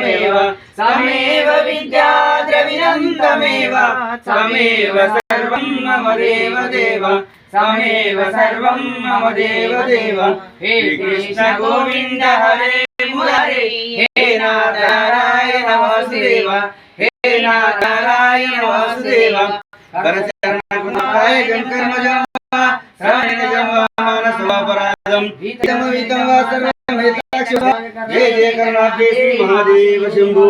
तमेव समेव विद्या द्रविणन्तमेव समेव सर्वं मम देव देव समेव सर्वं मम देव देव हे कृष्ण गोविन्द हरे मुरारे हे नारायण वासुदेव हे नारायण वासुदेव करचरणकुमाराय गणकर्मजं श्रवणजं स्वपराधं हितं वितं वा सर्वमेताक्षुभा जय जय करुणाब्धे श्री महादेव शंभो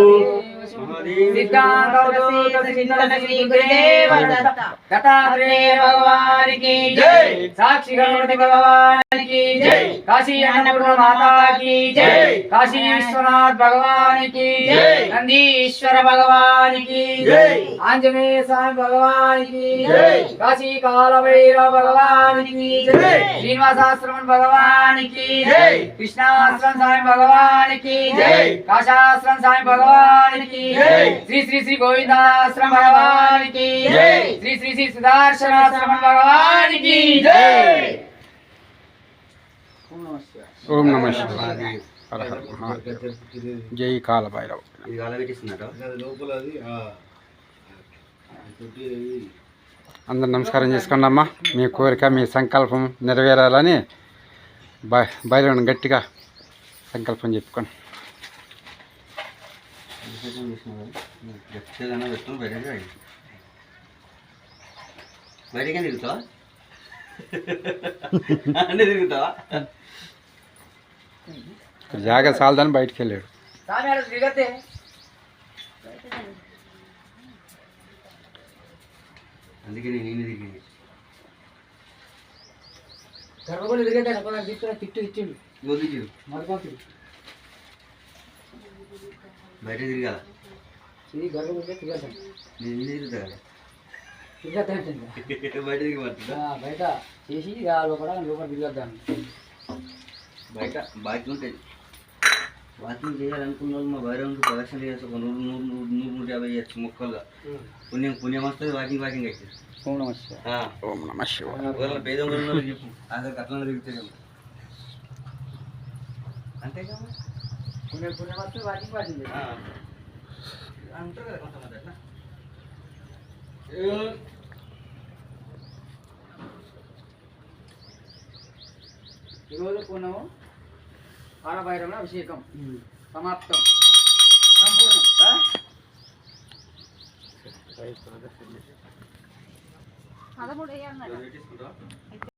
दत्तात्रेय भगवान की जय साक्षी गणपति भगवान की जय काशी अन्नपूर्णा माता की जय काशी विश्वनाथ भगवान की जय नंदीश्वर भगवान की जय आंजनेय स्वामी भगवान की जय काशी काल भैरव भगवान की जय श्रीनिवासाश्रमण भगवान की जय कृष्णाश्रम स्वामी भगवान की जय काशाश्रम स्वामी भगवान की जय श्री श्री श्री गोविंदाश्रम भगवान की जय श्री श्री श्री सुदर्शनाश्रम भगवान की जय। ओम नमः शिवाय हर हर महादेव जय काल भैरव అందరూ నమస్కారం చేసుకోండి అమ్మా మీ కోరిక మీ సంకల్పం నెరవేరాలని భైరవుని గట్టిగా సంకల్పం చెప్పుకోండి బయటకే తిరుగుతావా అంటే తిరుగుతావా జాగా చాలదని బయటికి వెళ్ళాడు అందుకే నేను తిరిగింది బయట తిరగాల నేను తిరుగుతా బయట తిరిగి బయట చేసి లోపల తిరగద్దాం బయట బాకీ ఉంటుంది వాకింగ్ చేయాలనుకున్న వాళ్ళు మా భైరవునికి ప్రదక్షిణ చేయొచ్చు ఒక 100-150 చేయొచ్చు మొక్కలుగా పుణ్యం వస్తుంది వాకింగ్ అయితే ఓం నమః శివాయ ఓం నమః శివాయ పేదం చెప్పు అందరికి అట్లా తిరుగుతాయి అంతేగా పుణ్యం వస్తే వాకింగ్ అంటారు కదా కొంతమంది అట్లా ఈరోజు పుణ్యము కాలభైరవుల అభిషేకం సమాప్తం సంపూర్ణం